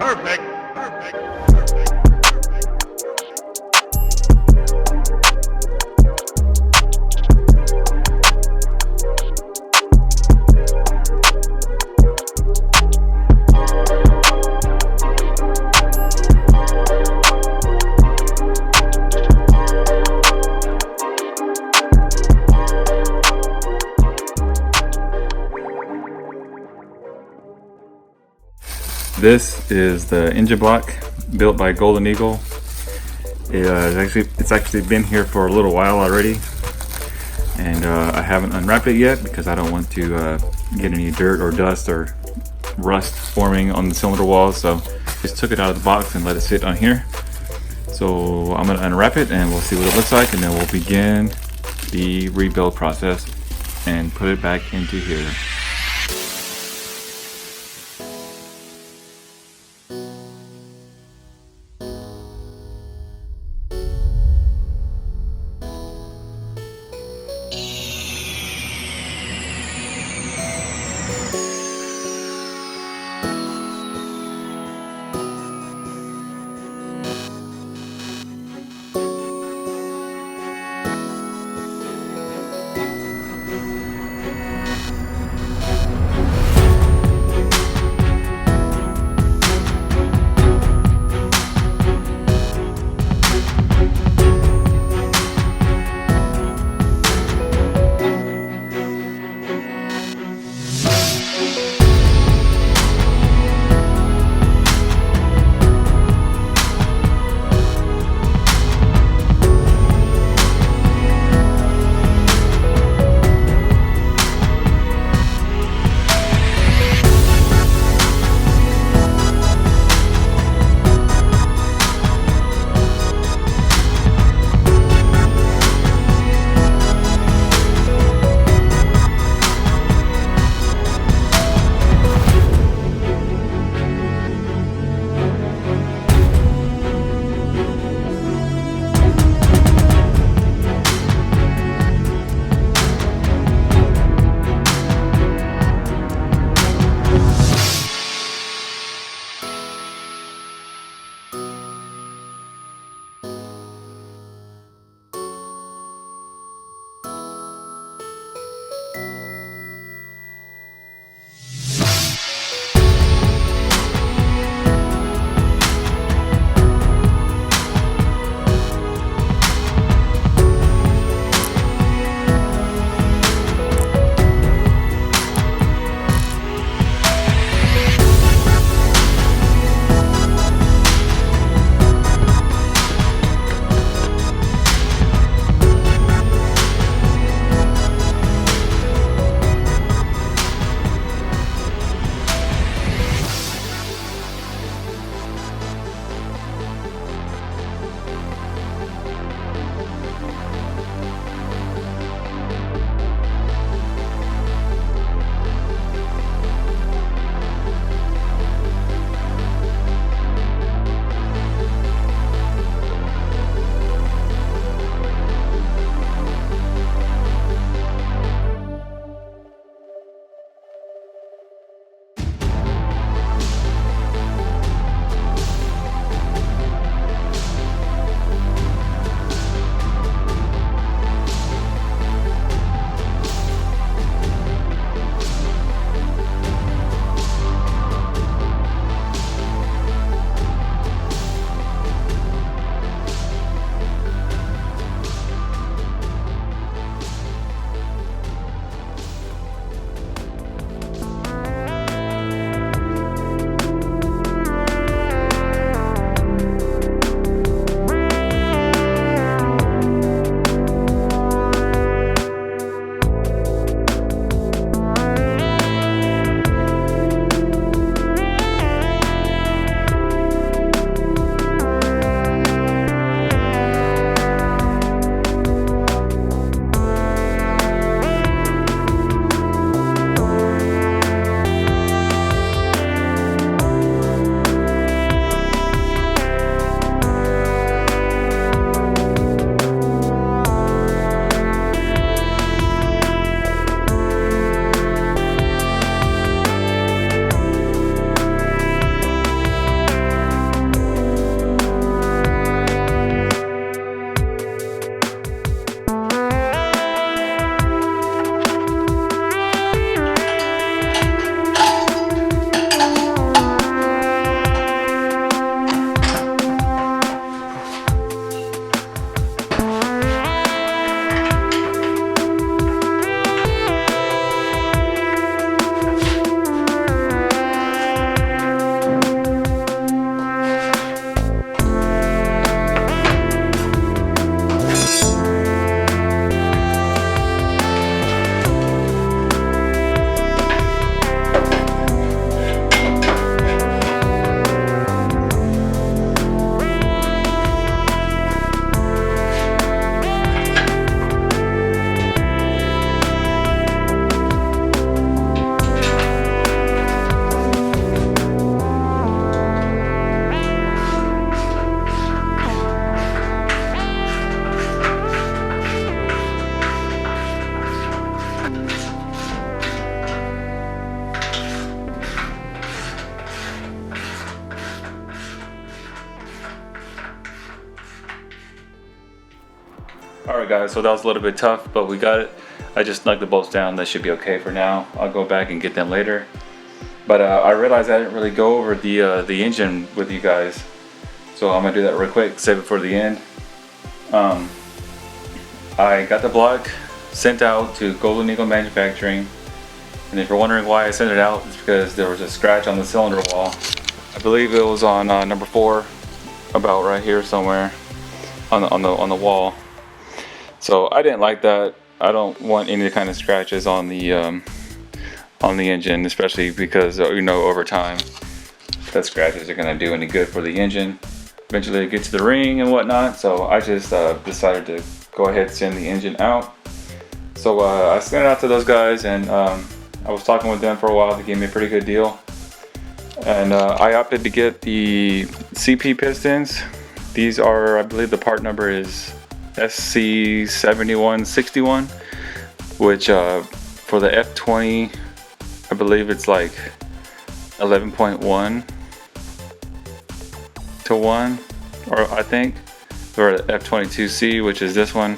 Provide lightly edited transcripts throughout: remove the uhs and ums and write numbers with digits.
Perfect. Perfect. This is the engine block built by Golden Eagle. It's actually been here for a little while already, and I haven't unwrapped it yet because I don't want to get any dirt or dust or rust forming on the cylinder walls. So just took it out of the box and let it sit on here. So I'm going to unwrap it and we'll see what it looks like, and then we'll begin the rebuild process and put it back into here. Alright guys, so that was a little bit tough, but we got it. I just snugged the bolts down. That should be okay for now. I'll go back and get them later. But I realized I didn't really go over the engine with you guys. So I'm going to do that real quick, save it for the end. I got the block sent out to Golden Eagle Manufacturing. And if you're wondering why I sent it out, it's because there was a scratch on the cylinder wall. I believe it was on number 4, about right here somewhere on the wall. So I didn't like that. I don't want any kind of scratches on the engine, especially because you know, over time that scratches are gonna do any good for the engine. Eventually it gets to the ring and whatnot. So I just decided to go ahead and send the engine out. So I sent it out to those guys, and I was talking with them for a while. They gave me a pretty good deal, and I opted to get the CP pistons. These are, I believe the part number is SC7161, which for the F20, I believe it's like 11.1 to 1, or I think, or F22C, which is this one,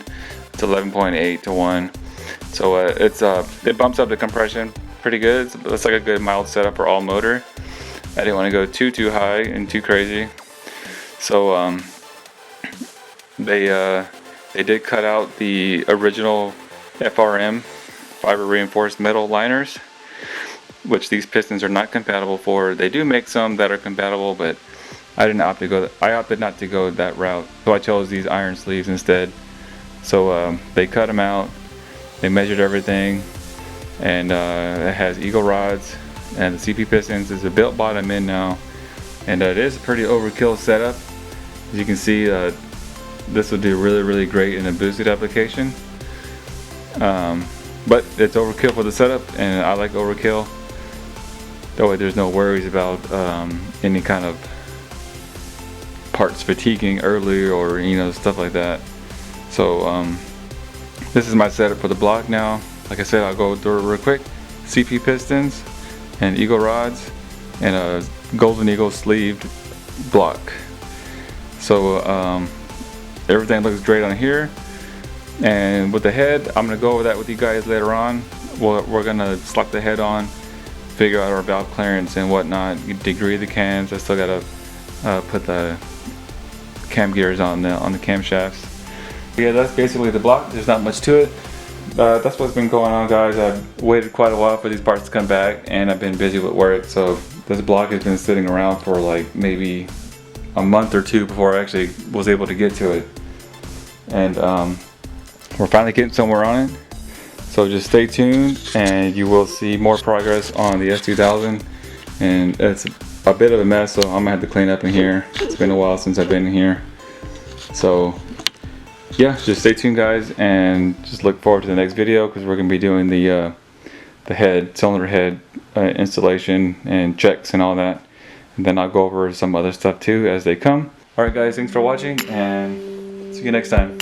it's 11.8 to 1. So it bumps up the compression pretty good. It's like a good mild setup for all motor. I didn't want to go too high and too crazy. So they did cut out the original FRM, fiber reinforced metal liners, which these pistons are not compatible for. They do make some that are compatible, but I opted not to go that route. So I chose these iron sleeves instead. So they cut them out. They measured everything, and it has eagle rods, and the CP pistons is a built bottom in now, and it is a pretty overkill setup. As you can see, this would do really great in a boosted application, but it's overkill for the setup, and I like overkill. That way there's no worries about any kind of parts fatiguing early, or you know, stuff like that. So this is my setup for the block now. Like I said, I'll go through it real quick. CP pistons and eagle rods and a Golden Eagle sleeved block. So everything looks great on here. And with the head, I'm gonna go over that with you guys later on. We're gonna slap the head on, figure out our valve clearance and whatnot, degree the cams. I still gotta put the cam gears on the camshafts. Yeah, that's basically the block. There's not much to it. That's what's been going on, guys. I've waited quite a while for these parts to come back, and I've been busy with work, so this block has been sitting around for like maybe a month or two before I actually was able to get to it. And we're finally getting somewhere on it, so just stay tuned and you will see more progress on the S2000. And it's a bit of a mess, so I'm gonna have to clean up in here. It's been a while since I've been in here, so yeah, just stay tuned, guys, and just look forward to the next video, because we're going to be doing the cylinder head installation and checks and all that, and then I'll go over some other stuff too as they come. Alright guys, thanks for watching, and see you next time.